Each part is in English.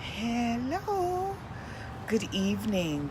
Hello. Good evening,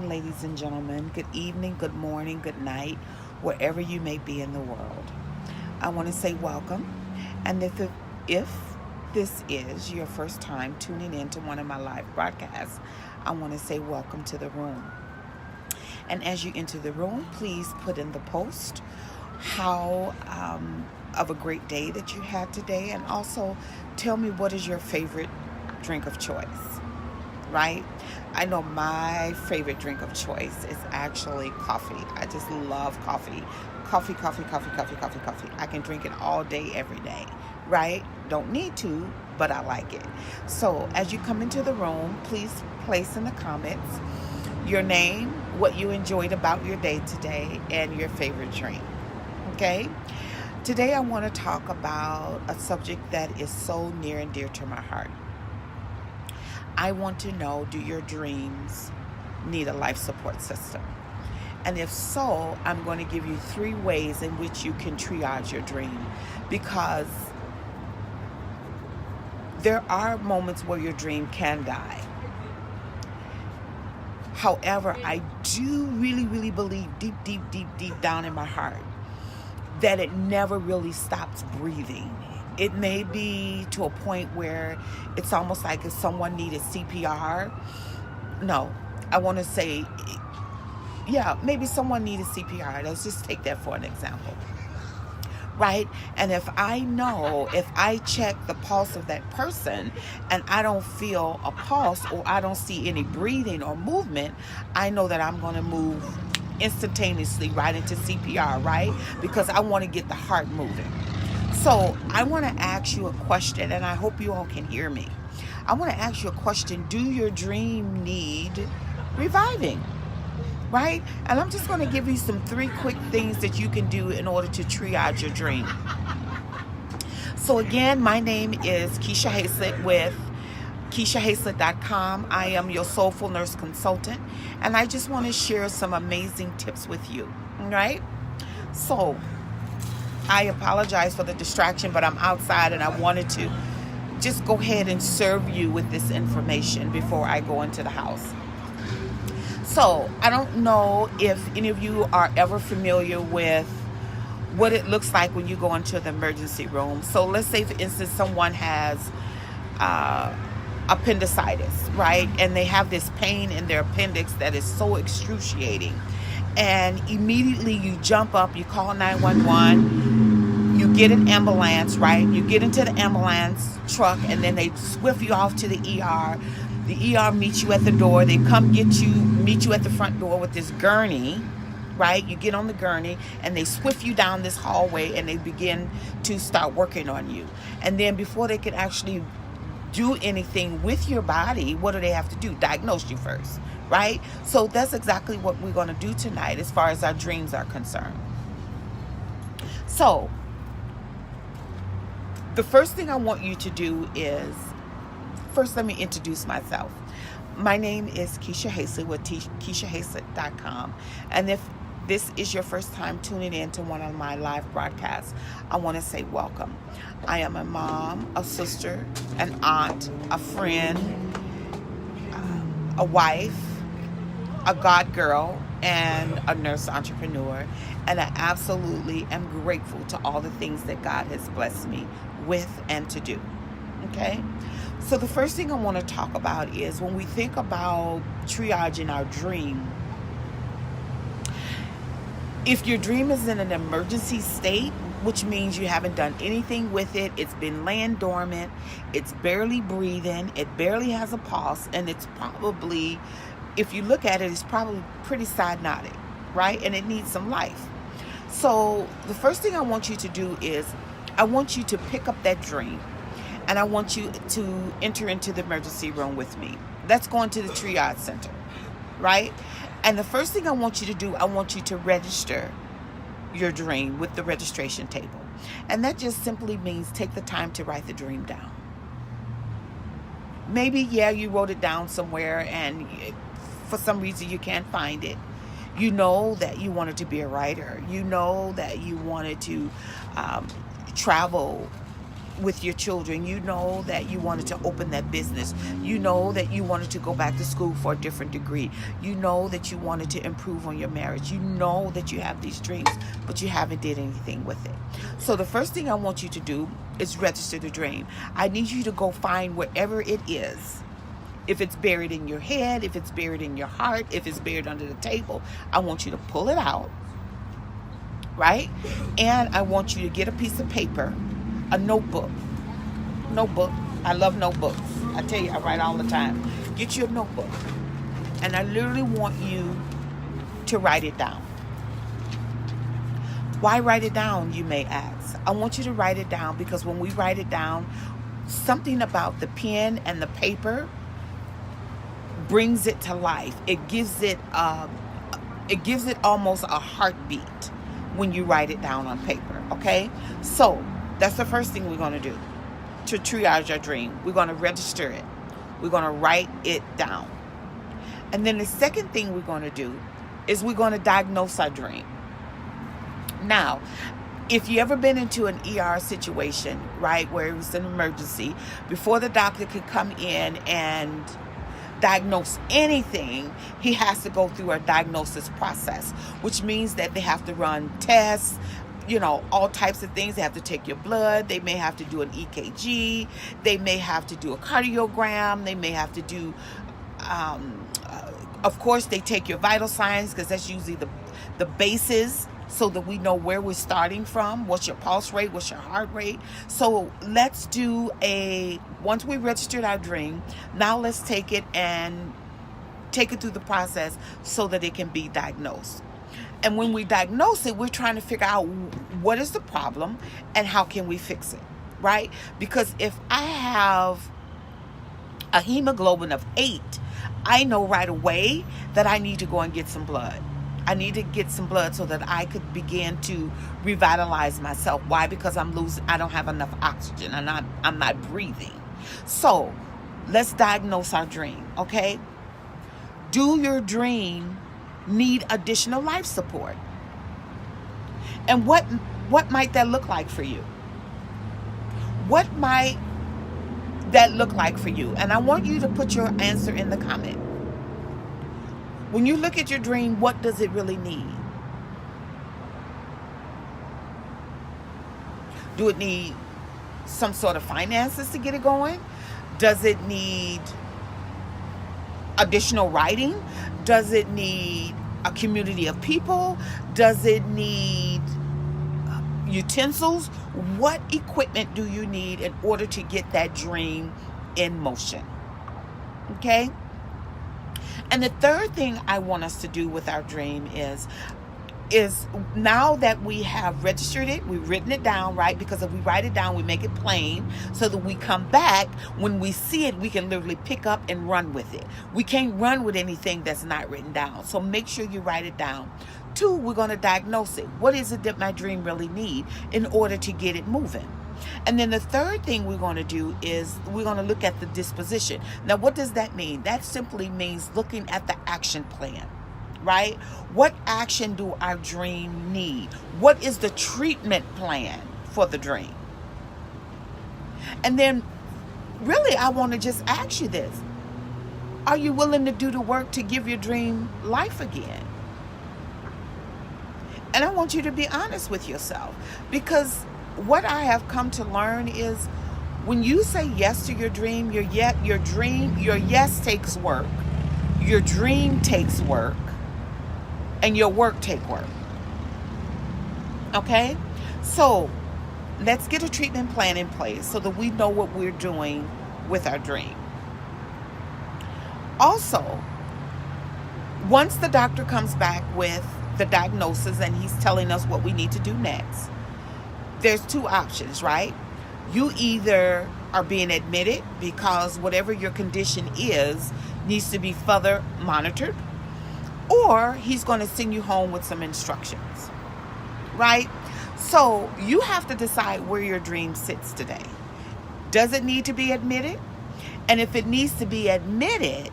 ladies and gentlemen. Good evening, good morning, good night, wherever you may be in the world. I want to say welcome. And if this is your first time tuning in to one of my live broadcasts, I want to say welcome to the room. And as you enter the room, please put in the post how of a great day that you had today, and also tell me what is your favorite drink of choice, right? I know my favorite drink of choice is actually coffee. I just love coffee. Coffee. I can drink it all day, every day, right? Don't need to, but I like it. So as you come into the room, please place in the comments your name, what you enjoyed about your day today, and your favorite drink. Okay? Today I want to talk about a subject that is so near and dear to my heart. I want to know, do your dreams need a life support system? And if so, I'm going to give you 3 ways in which you can triage your dream, because there are moments where your dream can die. However, I do really believe deep down in my heart that it never really stops breathing. It may be to a point where it's almost like if someone needed CPR. No, I want to say, yeah, maybe someone needed CPR. Let's just take that for an example. Right? And if I check the pulse of that person and I don't feel a pulse, or I don't see any breathing or movement, I know that I'm going to move instantaneously right into CPR, right? Because I want to get the heart moving. So I want to ask you a question, and I hope you all can hear me. I want to ask you a question. Do your dream need reviving? Right? And I'm just going to give you some 3 quick things that you can do in order to triage your dream. So again, my name is Keisha Hayslett with KeishaHayslett.com. I am your soulful nurse consultant, and I just want to share some amazing tips with you. Right? So I apologize for the distraction, but I'm outside and I wanted to just go ahead and serve you with this information before I go into the house. So I don't know if any of you are ever familiar with what it looks like when you go into the emergency room. So let's say, for instance, someone has appendicitis, right? And they have this pain in their appendix that is so excruciating. And immediately you jump up, you call 911, you get an ambulance, right? You get into the ambulance truck, and then they swift you off to the ER. The ER meets you at the door. They come meet you at the front door with this gurney, right? You get on the gurney, and they swift you down this hallway, and they begin to start working on you. And then before they can actually do anything with your body, what do they have to do? Diagnose you first, right? So that's exactly what we're going to do tonight as far as our dreams are concerned. So the first thing I want you to do is, first, let me introduce myself. My name is Keisha Hayslett with KeishaHayslett.com. And if this is your first time tuning in to one of my live broadcasts, I want to say welcome. I am a mom, a sister, an aunt, a friend, a wife, a God girl, and a nurse entrepreneur. And I absolutely am grateful to all the things that God has blessed me with and to do. Okay? So the first thing I want to talk about is when we think about triaging our dream, if your dream is in an emergency state, which means you haven't done anything with it, it's been laying dormant, it's barely breathing, it barely has a pulse, and it's probably, if you look at it, it's probably pretty cyanotic, right? And it needs some life. So the first thing I want you to do is, I want you to pick up that dream, and I want you to enter into the emergency room with me. That's going to the triage center, right? And the first thing I want you to do, I want you to register your dream with the registration table. And that just simply means take the time to write the dream down. Maybe, you wrote it down somewhere and for some reason you can't find it. You know that you wanted to be a writer. You know that you wanted to travel with your children. You know that you wanted to open that business. You know that you wanted to go back to school for a different degree. You know that you wanted to improve on your marriage. You know that you have these dreams, but you haven't did anything with it. So the first thing I want you to do is register the dream. I need you to go find wherever it is. If it's buried in your head, if it's buried in your heart, if it's buried under the table, I want you to pull it out, right? And I want you to get a piece of paper, a notebook. I love notebooks. I tell you, I write all the time. Get you a notebook. And I literally want you to write it down. Why write it down, you may ask? I want you to write it down because when we write it down, something about the pen and the paper brings it to life. It gives it almost a heartbeat when you write it down on paper. Okay, so that's the first thing we're going to do to triage your dream. We're going to register it. We're going to write it down. And then the second thing we're going to do is we're going to diagnose our dream. Now, if you ever been into an ER situation, right, where it was an emergency, before the doctor could come in and diagnose anything, he has to go through a diagnosis process, which means that they have to run tests, all types of things. They have to take your blood. They may have to do an EKG. They may have to do a cardiogram. They may have to do, of course, they take your vital signs because that's usually the basis, so that we know where we're starting from. What's your pulse rate? What's your heart rate? So let's do once we registered our dream, now let's take it through the process so that it can be diagnosed. And when we diagnose it, we're trying to figure out what is the problem and how can we fix it, right? Because if I have a hemoglobin of 8, I know right away that I need to go and get some blood. I need to get some blood so that I could begin to revitalize myself. Why? Because I don't have enough oxygen and I'm not breathing. So let's diagnose our dream, okay? Do your dream need additional life support? And what might that look like for you? What might that look like for you? And I want you to put your answer in the comment. When you look at your dream, what does it really need? Do it need some sort of finances to get it going? Does it need additional writing? Does it need a community of people? Does it need utensils? What equipment do you need in order to get that dream in motion? Okay? And the third thing I want us to do with our dream is now that we have registered it, we've written it down, right? Because if we write it down, we make it plain so that we come back, when we see it, we can literally pick up and run with it. We can't run with anything that's not written down. So make sure you write it down. 2, we're going to diagnose it. What is it that my dream really need in order to get it moving? And then the third thing we're going to do is we're going to look at the disposition. Now, what does that mean? That simply means looking at the action plan, right? What action do our dream need? What is the treatment plan for the dream? And then really, I want to just ask you this. Are you willing to do the work to give your dream life again? And I want you to be honest with yourself, because what I have come to learn is when you say yes to your dream, your yes takes work, your dream takes work, and your work take work. Okay? So let's get a treatment plan in place so that we know what we're doing with our dream. Also, once the doctor comes back with the diagnosis and he's telling us what we need to do next, there's 2 options, right? You either are being admitted because whatever your condition is needs to be further monitored, or he's going to send you home with some instructions, right? So you have to decide where your dream sits today. Does it need to be admitted? And if it needs to be admitted,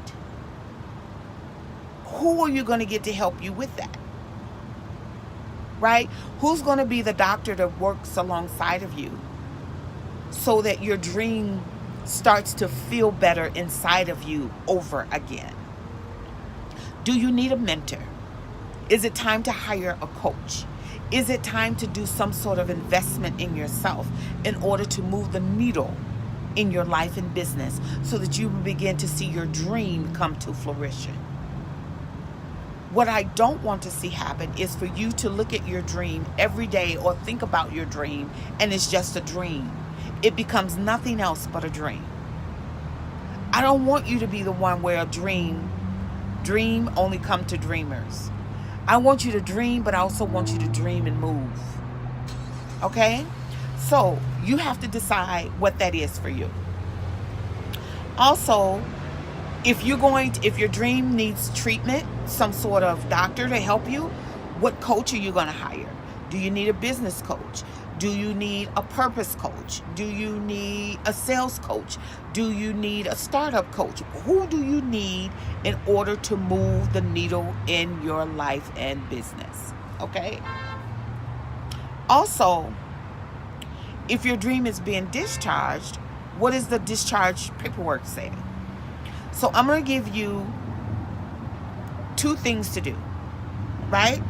who are you going to get to help you with that? Right? Who's going to be the doctor that works alongside of you so that your dream starts to feel better inside of you over again? Do you need a mentor? Is it time to hire a coach? Is it time to do some sort of investment in yourself in order to move the needle in your life and business so that you begin to see your dream come to fruition? What I don't want to see happen is for you to look at your dream every day or think about your dream and it's just a dream. It becomes nothing else but a dream. I don't want you to be the one where a dream only come to dreamers. I want you to dream, but I also want you to dream and move. Okay? So you have to decide what that is for you. Also, if your dream needs treatment, some sort of doctor to help you, what coach are you going to hire? Do you need a business coach? Do you need a purpose coach? Do you need a sales coach? Do you need a startup coach? Who do you need in order to move the needle in your life and business? Okay? Also, if your dream is being discharged, what does the discharge paperwork say? So I'm going to give you 2 things to do, right?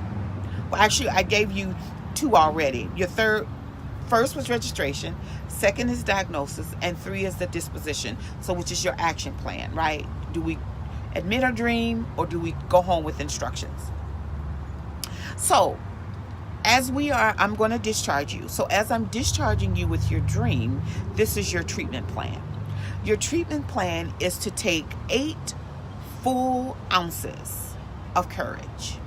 Well, actually, I gave you 2 already. First was registration, 2nd is diagnosis, and 3 is the disposition. So which is your action plan, right? Do we admit our dream or do we go home with instructions? So I'm going to discharge you. So as I'm discharging you with your dream, this is your treatment plan. Your treatment plan is to take 8 full ounces of courage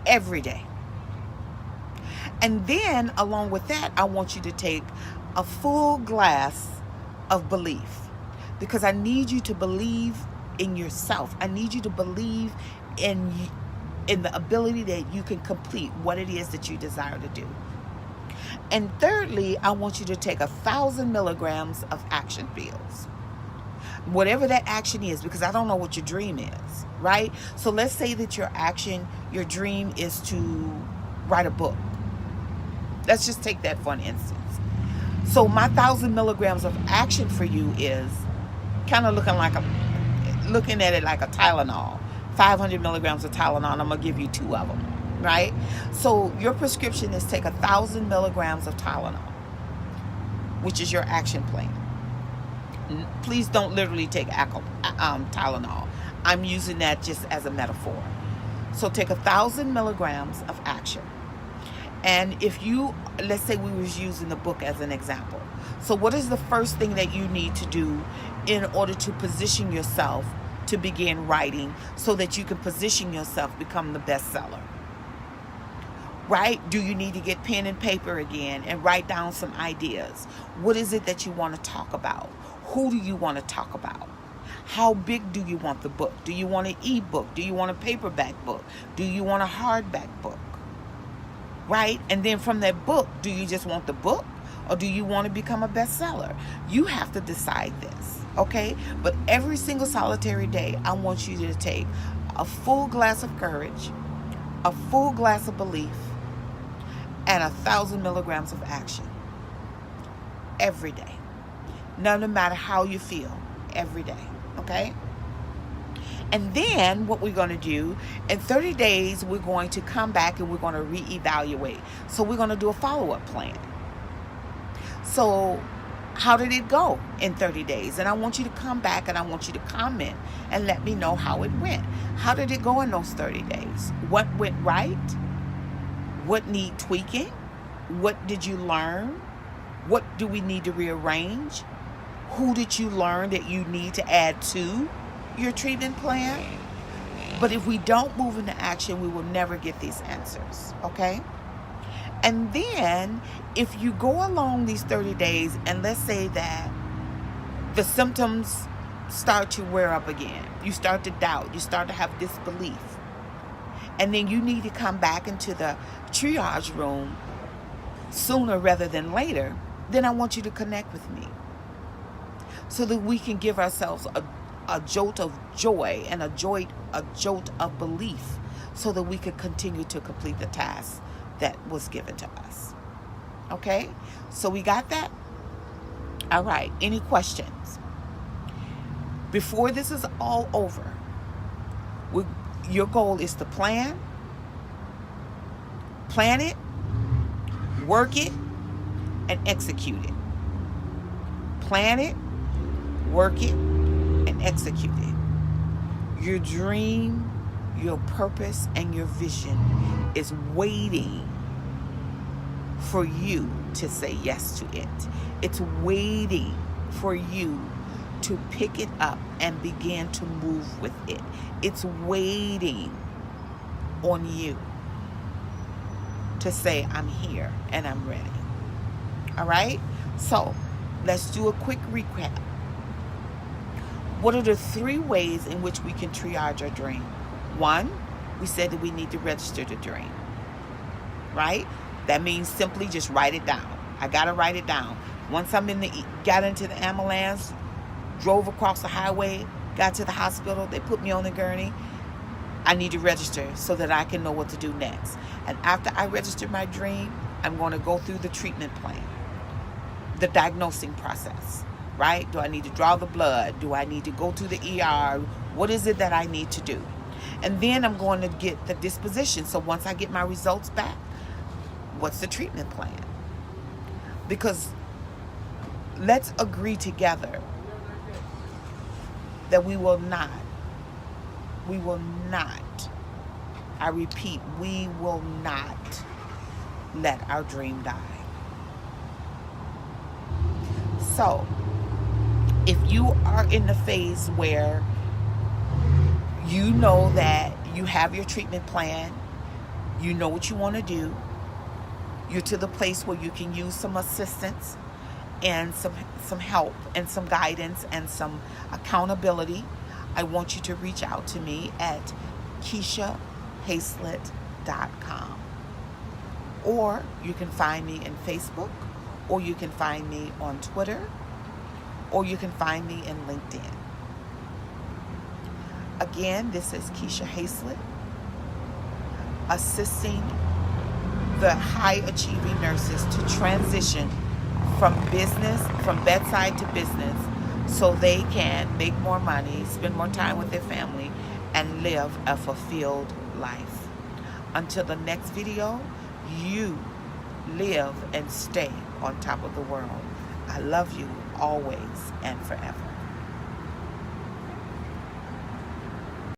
every day. And then along with that, I want you to take a full glass of belief, because I need you to believe in yourself. I need you to believe in the ability that you can complete what it is that you desire to do. And thirdly, I want you to take 1,000 milligrams of action pills. Whatever that action is, because I don't know what your dream is, right? So let's say that your dream is to write a book. Let's just take that for an instance. So my 1,000 milligrams of action for you is kind of looking at it like a Tylenol. 500 milligrams of Tylenol, and I'm going to give you 2 of them, right? So your prescription is take 1,000 milligrams of Tylenol, which is your action plan. Please don't literally take Tylenol. I'm using that just as a metaphor. So take 1,000 milligrams of action. And let's say we was using the book as an example. So what is the first thing that you need to do in order to position yourself to begin writing so that you can position yourself, become the bestseller? Right? Do you need to get pen and paper again and write down some ideas? What is it that you want to talk about? Who do you want to talk about? How big do you want the book? Do you want an e-book? Do you want a paperback book? Do you want a hardback book? Right? And then from that book, do you just want the book or do you want to become a bestseller? You have to decide this, okay? But every single solitary day, I want you to take a full glass of courage, a full glass of belief, and 1,000 milligrams of action every day. No matter how you feel, every day, okay? And then what we're going to do, in 30 days, we're going to come back and we're going to reevaluate. So we're going to do a follow-up plan. So how did it go in 30 days? And I want you to come back and I want you to comment and let me know how it went. How did it go in those 30 days? What went right? What need tweaking? What did you learn? What do we need to rearrange? Who did you learn that you need to add to your treatment plan? But if we don't move into action, we will never get these answers, okay? And then if you go along these 30 days and let's say that the symptoms start to wear up again, you start to doubt, you start to have disbelief, and then you need to come back into the triage room sooner rather than later, then I want you to connect with me so that we can give ourselves a jolt of joy and a jolt of belief so that we can continue to complete the task that was given to us. Okay? So we got that? All right. Any questions? Before this is all over, your goal is to plan it, work it, and execute it. Plan it, work it, and execute it. Your dream, your purpose, and your vision is waiting for you to say yes to it. It's waiting for you to pick it up and begin to move with it. It's waiting on you to say, I'm here and I'm ready. All right? So let's do a quick recap. What are the 3 ways in which we can triage our dream? 1, we said that we need to register the dream. Right? That means simply just write it down. I got to write it down. Once got into the ambulance, drove across the highway, got to the hospital, they put me on the gurney, I need to register so that I can know what to do next. And after I register my dream, I'm going to go through the treatment plan, the diagnosing process, right? Do I need to draw the blood? Do I need to go to the ER? What is it that I need to do? And then I'm going to get the disposition. So once I get my results back, what's the treatment plan? Because let's agree together that we will not, I repeat, we will not let our dream die. So, if you are in the phase where you know that you have your treatment plan, you know what you want to do, you're to the place where you can use some assistance and some help and some guidance and some accountability, I want you to reach out to me at KeishaHaslett.com. Or you can find me in Facebook, or you can find me on Twitter, or you can find me in LinkedIn. Again, this is Keisha Haslett, assisting the high achieving nurses to transition from bedside to business, so they can make more money, spend more time with their family, and live a fulfilled life. Until the next video, you live and stay on top of the world. I love you always and forever.